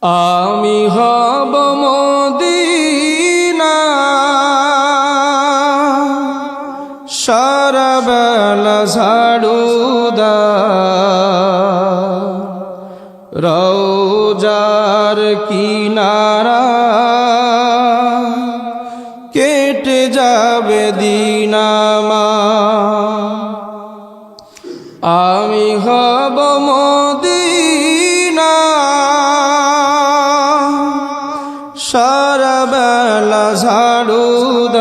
আমি হব মদিনা সারা বেলা ঝাড়ুদার, রওজার কিনারা কেটে যাবে দিন আমার। আমি হব মদিনা সারা বেলা ঝাড়ুদার,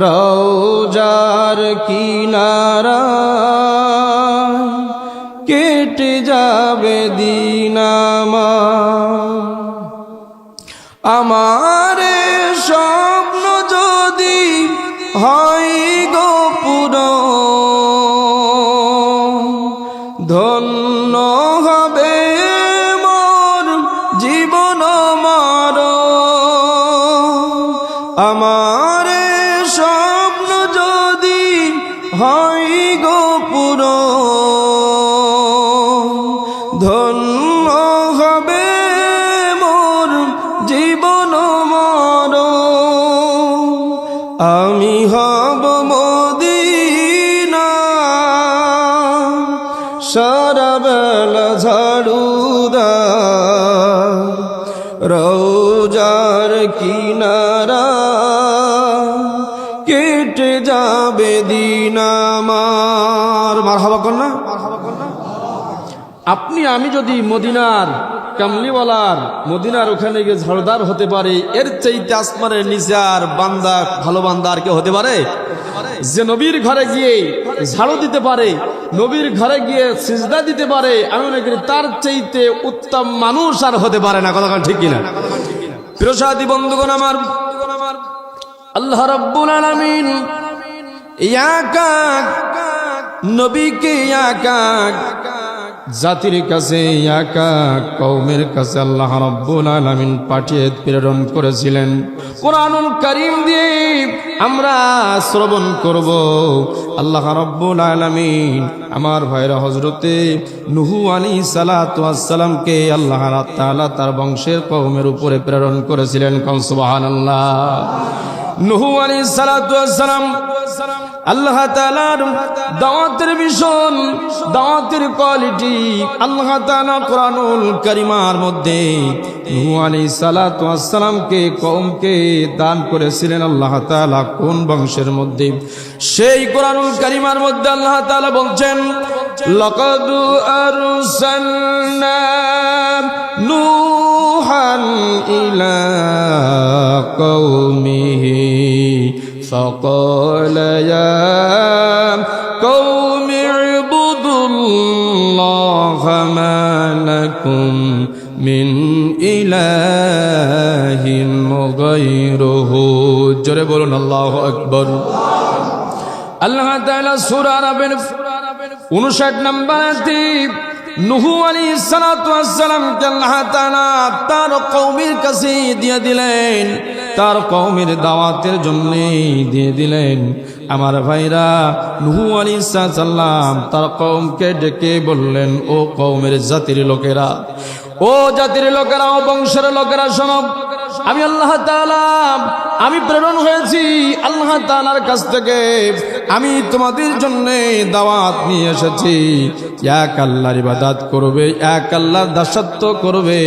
রওজার কিনারা কেটে যাবে দিন আমার। স্বপ্ন যদি হয় গো পূরণ, ধন্য হবে মোর জীবন মরণ। আমার স্বপ্ন যদি হয় গো পূরণ, ধন্য হবে মোর জীবন মরণ। আমি হব মদিনা সারা বেলা ঝাড়ুদার, রওজার কিনারা কেটে যাবে দিন আমার। মারহাবা কন্যা। আপনি আমি যদি মদিনার কামলিওয়ালার, মদিনার ওখানে গিয়ে ঝাড়ুদার হতে পারে, এর চাইতে আসমানের নিচে আর বান্দা, ভালো বান্দা আর কেউ হতে পারে? যে নবীর ঘরে গিয়ে ঝাড়ু দিতে পারে, নবীর ঘরে গিয়ে সিজদা দিতে পারে, আমি মনে করি তার চাইতে উত্তম মানুষ আর হতে পারে না। কথা ঠিক কিনা? প্রিয় সাথী বন্ধুগণ আমার, আল্লাহ রাব্বুল আলামিন একা নবীকে একা জাতির কাছে, একা কওমের কাছে আল্লাহ রাব্বুল আলামিন পাঠিয়ে প্রেরণ করেছিলেন। কোরআনুল কারীম দিয়ে আমরা শ্রবণ করব। আল্লাহ রাব্বুল আলামিন আমার ভাইরা হযরতে নূহ আলাইহিস সালাতু ওয়াস সালামকে আল্লাহ তাআলা তার বংশের কওমের উপরে প্রেরণ করেছিলেন। কোন সুবহানাল্লাহ। নূহ আলাইহিস সালাতু ওয়াস সালাম আল্লাহ তাআলার দাওয়াতের মিশন, দাওয়াতের কোয়ালিটি আল্লাহ তাআলা কোরআনুল কারীমার মধ্যে নূহ আলাইহিস সালাতু ওয়াস সালামকে কওমকে দান করেছিলেন আল্লাহ তাআলা কোন বংশের মধ্যে? সেই কোরআনুল কারীমার মধ্যে আল্লাহ তাআলা বলছেন, লাকাদ আরসালনা নূহান ইলা কওমিহি فقال يا قوم اعبدوا الله ما لكم من إله غيره। জোরে বলুন আল্লাহু আকবার। আল্লাহ তাআলা সূরা আরাফের 59 নম্বর আয়াতে নূহ আলাইহিস সালাতু ওয়াস সালামকে আল্লাহ তাআলা তার কওমের কাছে দিয়ে দিলেন, তার কওমের দাওয়াতের জন্য দিয়ে দিলেন। আমার ভাইরা, নূহ আলাইহিস সালাম তার কওমকে ডেকে বললেন, ও কওমের জাতির লোকেরা, ও জাতির লোকেরা, ও বংশের লোকেরা, শোনো, আমি আল্লাহ তাআলা, আমি প্রেরণ হয়েছি আল্লাহ তাআলার কাছ থেকে। আমি তোমাদের জন্য দাওয়াত নিয়ে এসেছি, এক আল্লাহর ইবাদত করবে, এক আল্লাহর দাসত্ব করবে,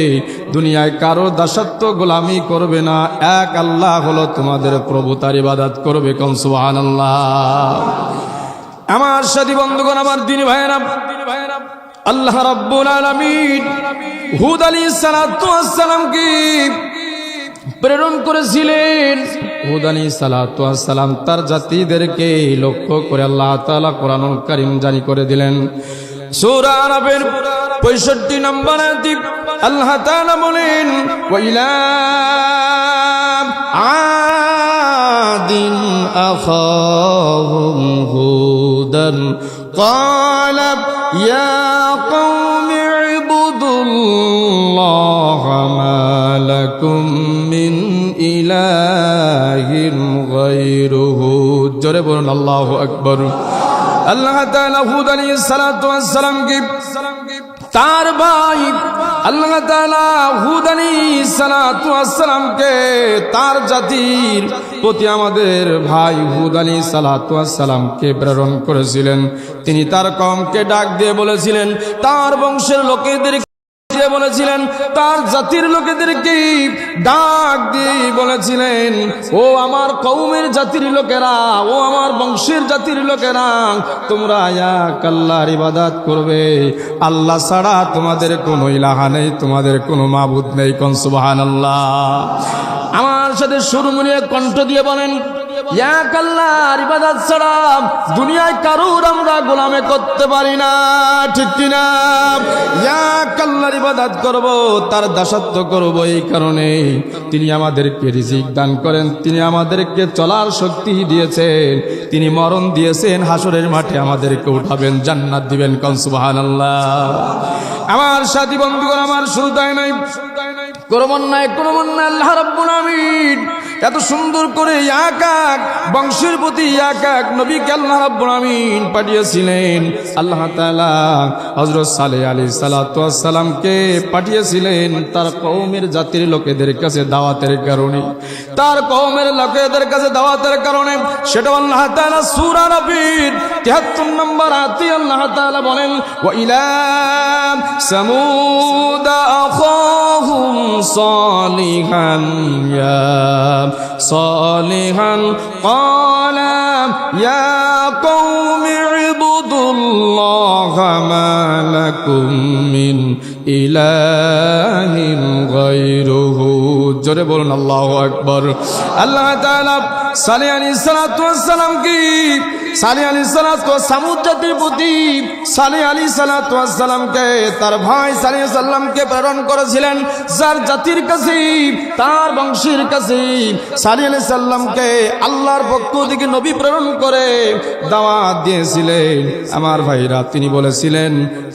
দুনিয়ায় কারো দাসত্ব গোলামি করবে না। এক আল্লাহ হলো তোমাদের প্রভু, তার ইবাদত করবে। কোন সুবহানাল্লাহ। আমার সাথী বন্ধুগণ, আমার দিনী ভাইয়েরা, আল্লাহ রাব্বুল আলামিন হুদ আলাইহিস সালাতু ওয়াস সালামকে প্রেরণ করেছিলেন। হুদ আলাইহিস সালাতু ওয়াস সালাম তার জাতিদেরকে লক্ষ্য করে আল্লাহ তাআলা কোরআনুল কারীম জারি করে দিলেন। সূরা আরাফের 65 নম্বর আয়াতে আল্লাহ তাআলা বলেন, ওয়া ইলা আদিন আখাহুম হুদান ক্বালা ইয়া কওমি ইবুদুল্লাহা মা লাকুম মিন ইলাহিন গায়রুহু। জোরে বলুন আল্লাহু আকবার। আল্লাহ তাআলা হুদ আলাইহিস সালাতু ওয়াস সালামকে তার ভাই আল্লাহ তাআলা হুদ আলাইহিস সালাতু ওয়াস সালামকে তার জাতির প্রতি আমাদের ভাই হুদ আলাইহিস সালাতু ওয়াস সালামকে প্রেরণ করেছিলেন। তিনি তার কওমকে ডাক দিয়ে বলেছিলেন, তার বংশের লোকেদের বলেছিলেন, তার জাতির লোকেদেরকে ডাক দিয়ে বলেছিলেন, ও আমার কওমের জাতির লোকেরা, ও আমার বংশের জাতির লোকেরা, তোমরা এক আল্লাহর ইবাদত করবে। আল্লাহ ছাড়া তোমাদের কোনো ইলাহা নেই, তোমাদের কোনো মাবুদ নেই। কোন সুবহানাল্লাহ। আমার সাথে সুরমুনিয়া কণ্ঠ দিয়ে বলেন, এক আল্লাহর ইবাদত ছাড়া দুনিয়ায় কারোর আমরা গোলামি করতে পারি না, ঠিক কিনা? এক আল্লাহর ইবাদত করব, তার দাসত্ব করব। এই কারণে তিনি আমাদেরকে রিজিক দান করেন, তিনি আমাদেরকে চলার শক্তি দিয়েছেন, তিনি মরণ দিয়েছেন, হাসরের মাঠে আমাদেরকে উঠাবেন, জান্নাত দিবেন। কোন সুবহানাল্লাহ। আমার সাথী বন্ধুগণ, আমার শুধু তাই নাই, ক্রমান্বয়ে আল্লাহ রাব্বুল আমিন এত সুন্দর করে এক এক বংশের প্রতি এক এক নবীকে আল্লাহ রাব্বুল আমিন পাঠিয়েছিলেন। আল্লাহ তাআলা হযরত সালেহ আলাইহিস সালাতু ওয়াস সালামকে পাঠিয়েছিলেন তার কওমের জাতির লোকেদের কাছে দাওয়াতের কারণে, তার কওমের লোকেদের কাছে দাওয়াতের কারণে। সেটা আল্লাহ তাআলা সূরা নবীর ৭৩ নম্বর আয়াতে আল্লাহ তাআলা বলেন, ওয়া ইলা সামুদ আখাহুম সালিহান ইয়া সালিহান ক্বালা ইয়া কওমি ইবুদুল্লাহা মা লাকুম মিন ইলাহিন গায়রুহু। জোরে বলুন আল্লাহু আকবার। আল্লাহ তাআলা সালেহ আলাইহিস সালাতু ওয়াস সালাম কি সালেহ আলাইহিস সালাতু ওয়াস সামুদ জাতির প্রতি সালেহ আলাইহিস সালাতু ওয়াস সালামকে তার ভাই সালেহ সাল্লামকে প্রেরণ করেছিলেন, যার জাতির কাছে, তার বংশের কাছে সালেহ আলাইহিস সাল্লামকে আল্লাহর পক্ষ থেকে নবী প্রেরণ করে দাওয়াত দিয়েছিলেন। আমার ভাইরা, তিনি বলেছিলেন,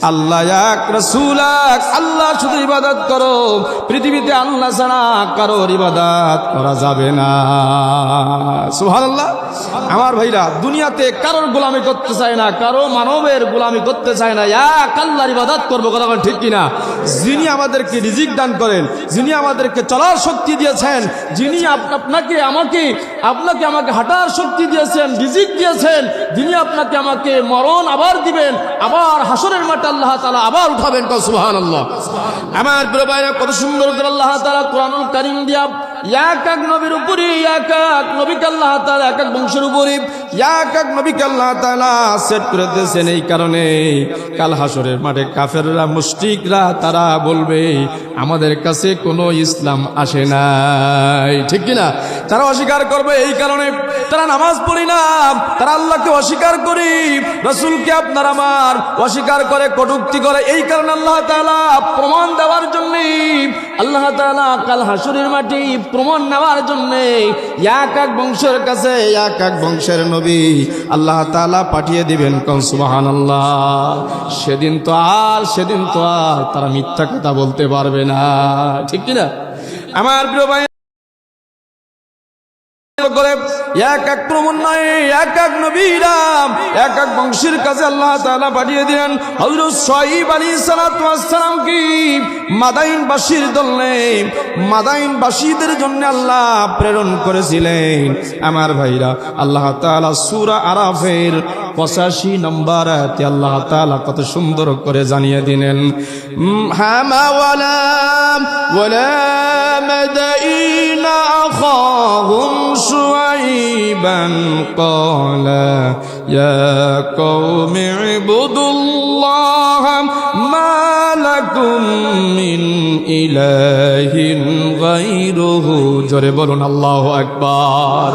আল্লাহ এক, রাসূল এক, আল্লাহ শুধু ইবাদত করো, পৃথিবীতে আল্লাহ ছাড়া কারোর ইবাদত করা যাবে না। সুবহানাল্লাহ। আমার ভাইরা, দুনিয়াতে কারোর গোলামি করতে চায় না, কারো মানবের গোলামি করতে চায় না, এক আল্লাহর ইবাদত করবো। কথা বলেন ঠিক কিনা? যিনি আমাদেরকে রিজিক দান করেন, যিনি আমাদেরকে চলার শক্তি দিয়েছেন, যিনি আপনাকে আমাকে হাঁটার শক্তি দিয়েছেন, রিজিক দিয়েছেন, যিনি আপনাকে আমাকে মরণ আবার দিবেন, আবার হাসরের মাঠে আল্লাহ তাআলা আবার উঠাবেন। সুবহানাল্লাহ। আমার প্রিয় ভাইরা, কত সুন্দর করে আল্লাহ তাআলা কোরআনুল কারীম দিয়া এক এক নবীর উপরে, এক এক নবীকে আল্লাহ তাআলা এক এক বংশের উপরে এক এক নবীকে আল্লাহ তাআলা সেট করে দিয়েছেন। এই কারণে কাল হাসরের মাঠে কাফেররা, মুশরিকরা তারা বলবে, আমাদের কাছে কোনো ইসলাম আসে নাই, ঠিক কিনা? তারা অস্বীকার করবে। এই কারণে তারা নামাজ পড়ি না, তারা আল্লাহকে অস্বীকার করি, রাসূলকে আপনার আমার অস্বীকার করে, কটূক্তি করে। এই কারণে আল্লাহ তাআলা প্রমাণ দেওয়ার জন্য, আল্লাহ তাআলা কাল হাসরের মাঠে প্রমাণ নেওয়ার জন্য এক এক বংশের কাছে এক এক বংশের নবী আল্লাহ তাআলা পাঠিয়ে দিবেন। কোন সুবহানাল্লাহ। সেদিন তো আর তারা মিথ্যা কথা বলতে পারবে না, ঠিক কিনা? আমার প্রিয় ভাই, করে এক এক প্রমাণ নয়, এক এক নবীরা এক এক বংশের কাছে আল্লাহ তাআলা পাঠিয়ে দিলেন। হযরত শুআয়ব আলাইহিস সালাতু ওয়াস সালাম কি মাদাইনবাসীর দলে, মাদাইনবাসীদের জন্য আল্লাহ প্রেরণ করেছিলেন। আমার ভাইরা, আল্লাহ তাআলা সূরা আরাফের 85 নম্বর আয়াতে আল্লাহ তাআলা কত সুন্দর করে জানিয়ে দিলেন, হামা ওয়ালা মাদাইনা আখাহুম শুআইবান ক্বালা ইয়া কওমি ইবুদুল্লাহা মা লাকুম মিন ইলাহিন গায়রুহু। জোরে বলুন আল্লাহু আকবার।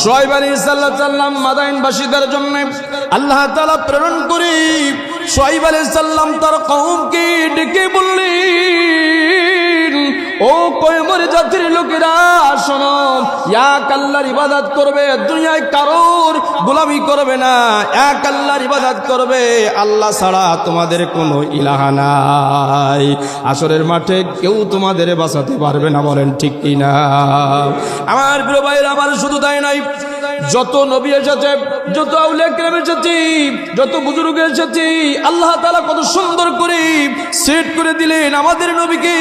শুআয়ব আলাইহিস সালাম মাদাইনবাসীদের জন্য আল্লাহ তাআলা প্রেরণ করে শুআয়ব আলাইহিস সালাম তার কওমকে ডেকে বললেন, ও কওমের জাতির লোকেরা শোনো, এক আল্লাহর ইবাদত করবে, দুনিয়ায় কারোর গোলামি করবে না, এক আল্লাহর ইবাদত করবে, আল্লাহ ছাড়া তোমাদের কোনো ইলাহা নাই, হাসরের মাঠে কেউ তোমাদের বাঁচাতে পারবে না। বলেন ঠিক কিনা? আমার প্রিয় ভাইরা, আমার শুধু তাই নাই, যত নবী এসেছে, যত আউলিয়া কেরাম এসেছে, যত বুজুর্গ এসেছে, আল্লাহ তাআলা কত সুন্দর করে সেট করে দিলেন আমাদের নবীকে।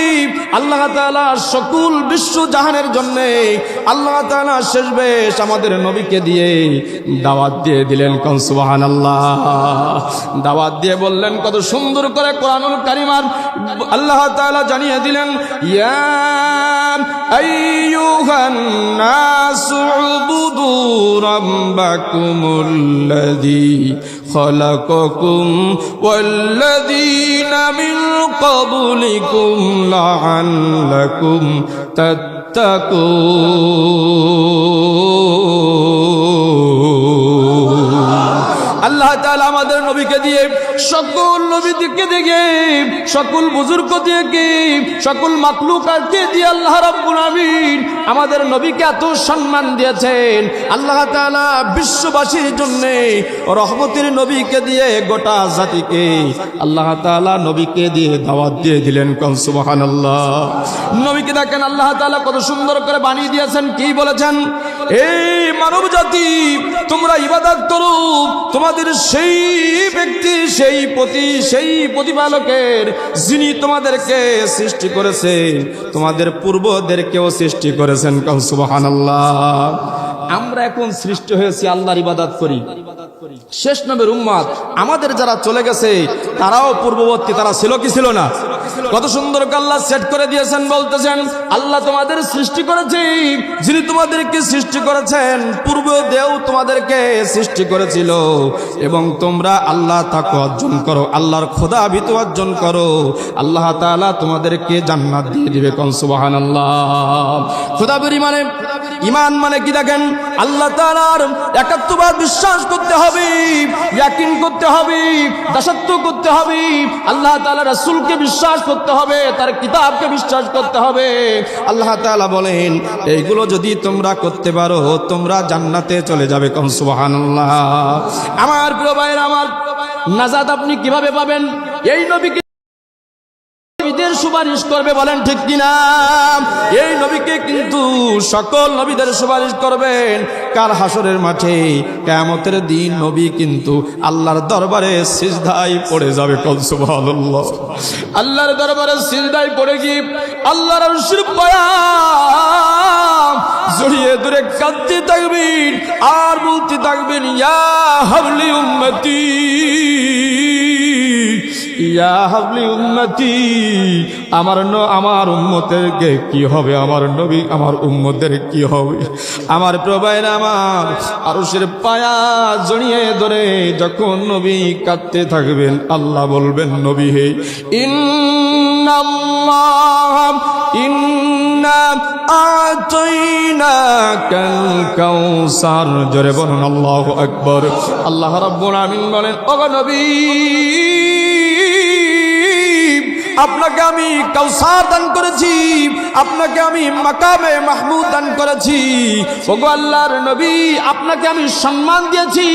আল্লাহ তাআলা সকল বিশ্ব জাহানের জন্য আল্লাহ তাআলা শেষ বেশ আমাদের নবীকে দিয়ে দাওয়াত দিয়ে দিলেন। কোন সুবহানাল্লাহ। দাওয়াত দিয়ে বললেন কত সুন্দর করে কোরআনুল কারীমার আল্লাহ তাআলা জানিয়ে দিলেন, ইয়া আইয়ুহান নাসু উবুদু রাব্বাকুমুল্লাযী খালাকাকুম ওয়াল্লাযীনা মিন ক্বাবলিকুম লাআল্লাকুম তাত্তাকুন। আল্লাহ তাআলা আমাদের নবীকে দিয়ে, সকল নবীদেরকে দিয়ে, সকল বুজুর্গ দিয়ে, সকল মাখলুকাতকে দিয়ে আল্লাহ রাব্বুল আমিন আমাদের নবীকে এত সম্মান দিয়েছেন। আল্লাহ তাআলা বিশ্ববাসীর জন্য রহমতের নবীকে দিয়ে গোটা জাতিকে আল্লাহ তাআলা নবীকে দিয়ে দাওয়াত দিয়ে দিলেন। কোন সুবহানাল্লাহ। নবীকে দেখেন আল্লাহ তাআলা কত সুন্দর করে বানিয়ে দিয়েছেন। কি বলেছেন? এই মানব জাতি তোমরা ইবাদত করো তোমাদের সেই ব্যক্তি, সেই প্রতিপালকের যিনি তোমাদেরকে সৃষ্টি করেছেন, তোমাদের পূর্বদেরকেও সৃষ্টি করেছেন। কোন সুবহানাল্লাহ। আমরা এখন সৃষ্টি হয়েছি আল্লাহর ইবাদত করি। শেষ নবীর উম্মত আমাদের যারা চলে গেছে তারাও পূর্ববর্তী, তারা ছিল কি ছিল না? কত সুন্দর আল্লাহ সেট করে দিয়েছেন। বলতেছেন আল্লাহ তোমাদের সৃষ্টি করেছে, যিনি তোমাদেরকে সৃষ্টি করেছেন পূর্বদেও তোমাদেরকে সৃষ্টি করেছিল, এবং তোমরা আল্লাহ তাকওয়া অর্জন করো, আল্লাহর খোদা ভীতি অর্জন করো, আল্লাহ তাআলা তোমাদেরকে জান্নাত দিয়ে দিবে। কোন সুবহানাল্লাহ। খোদাবরি মানে ঈমান মানে কি দেখেন? আল্লাহ তাআলার একাত্মবাদ বিশ্বাস করতে হবে, ইয়াকিন করতে হবে, দাসত্ব করতে হবে, আল্লাহ তাআলা রাসূলকে বিশ্বাস করতে হবে, তার কিতাবকে বিশ্বাস করতে হবে। আল্লাহ তাআলা বলেন এইগুলো যদি তোমরা করতে পারো তোমরা জান্নাতে চলে যাবে। কোন সুবহানাল্লাহ। আমার প্রিয় ভাইরা, আমার নাজাত আপনি কিভাবে পাবেন? এই নবীকে নবীদের সুপারিশ করবে, বলেন ঠিক কিনা? এই নবীকে কিন্তু সকল নবীদের সুপারিশ করবেন। কাল হাসরের মাঠে কিয়ামতের দিন নবী কিন্তু আল্লাহর দরবারে সিজদায় পড়ে যাবে। কোন সুবহানাল্লাহ। আল্লাহর দরবারে সিজদায় পড়ে গিয়ে আল্লাহর আরশের পায়া জড়িয়ে ধরে কাঁদতে থাকবেন আর বলতে থাকবেন, ইয়া হাবলি উম্মতি, ইয়া হাবলি উম্মতি। আমার উম্মতেরকে কি হবে? আমার নবী আমার উম্মতের কি হবে? আমার প্রবাইরা, আমার আরশের পায়া জড়িয়ে ধরে যখন নবী কাঁদতে থাকবেন আল্লাহ বলবেন, নবী হে, ইন্না আতাইনাকাল কাউসার। জোরে বলুন আল্লাহু আকবার। আল্লাহ রাব্বুল আমিন বলেন, ও নবী আপনাকে আমি কাউসার দান করেছি, আপনাকে আমি মাকামে মাহমুদ দান করেছি। ওগো আল্লাহর নবী আপনাকে আমি সম্মান দিয়েছি,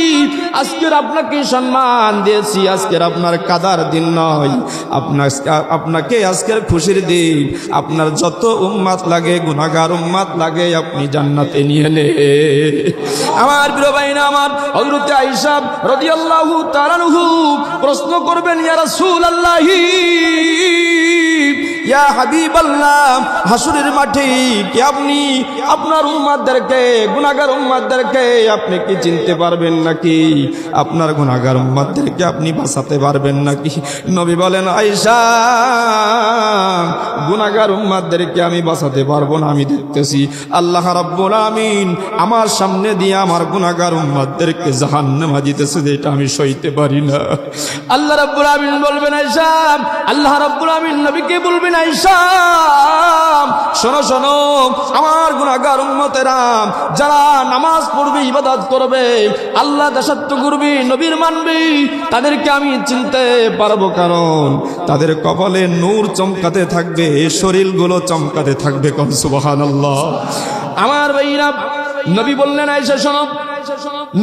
আজকের আপনাকে সম্মান দিয়েছি। আজকের আপনার কাদার দিন নয়, আপনাকে আজকের খুশির দিন। আপনার যত উম্মাত লাগে, গুনাহগার উম্মাত লাগে, আপনি জান্নাতে নিয়ে নে। আমার প্রিয় ভাইরা, আমার হযরত আয়েশা রাদিয়াল্লাহু তাআলা আনহা প্রশ্ন করবেন, ইয়া রাসূলুল্লাহি, ইয়া হাবিবাল্লাহ, হাসরের মাঠে কি আপনি আপনার উম্মতদেরকে, গুনাহগার উম্মতদেরকে আপনি কি চিনতে পারবেন নাকি? আপনার গুনাহগার উম্মতদেরকে আপনি বাঁচাতে পারবেন নাকি? নবী বলেন, আয়েশা গুনাহগার উম্মতদেরকে আমি বাঁচাতে পারবো না। আমি দেখতেছি আল্লাহ রাব্বুল আমিন আমার সামনে দিয়ে আমার গুনাহগার উম্মতদেরকে জাহান্নামে দিতেছে, যেটা আমি সইতে পারি না। আল্লাহ রাব্বুল আমিন বলবেন, আয়েশা, আল্লাহ রাব্বুল আমিন নবীকে বলবেন, আয়েশা শোনো শোনো, আমার গুনাহগার উম্মতেরা যারা নামাজ পড়বে, ইবাদত করবে, আল্লাহ দাসত্ব করবে, নবীর মানবে, তাদেরকে আমি চিনতে পারবো, কারণ তাদের কপালে নূর চমকাতে থাকবে, শরীরগুলো চমকাতে থাকবে। কোন সুবহানাল্লাহ। আমার ভাইরা, নবী বললেন, আয়েশা শোনো,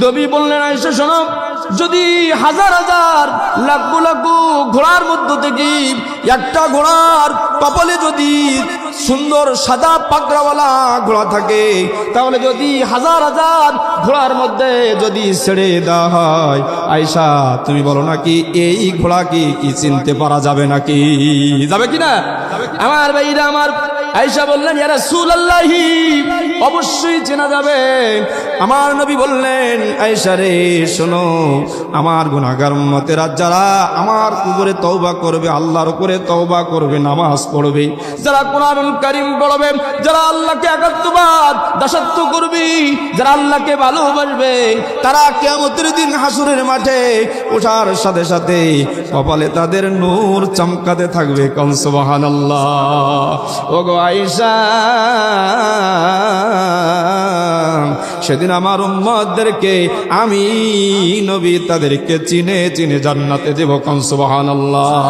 নবী বললেন, আয়েশা শোনো, যদি হাজার হাজার লাখ লাখ ঘোড়ার মধ্য থেকে একটা ঘোড়ার কপালে যদি সুন্দর সাদা পাগড়াওয়ালা ঘোড়া থাকে, তাহলে যদি হাজার হাজার ঘোড়ার মধ্যে যদি ছেড়ে দেওয়া হয়, আয়েশা তুমি বলো নাকি এই ঘোড়া কি চিনতে পারা যাবে নাকি? যাবে কিনা? আমার ভাইরা আমার, আয়েশা বললেন ইয়া রাসূলুল্লাহি, অবশ্যই চেনা যাবে। আমার নবী বললেন আয়েশা রে শোনো, আমার গুনাহগার উম্মতেরা যারা আমার উপরে তওবা করবে, আল্লাহর উপরে তওবা করবে, নামাজ পড়বে, যারা কোরআনুল কারীম পড়বে, যারা আল্লাহকে একাত্মবাদ দাসত্ব করবে, যারা আল্লাহকে ভালোবাসবে, তারা কিয়ামতের দিন হাসরের মাঠে ওঠার সাথে সাথে কপালে তাদের নূর চমকাতে থাকবে। কোন সুবহানাল্লাহ। ওগো আয়েশা, সেদিন আমার উম্মতদেরকে আমি নবী তাদেরকে চিনে চিনে জান্নাতে দেব। কোন সুবহানাল্লাহ।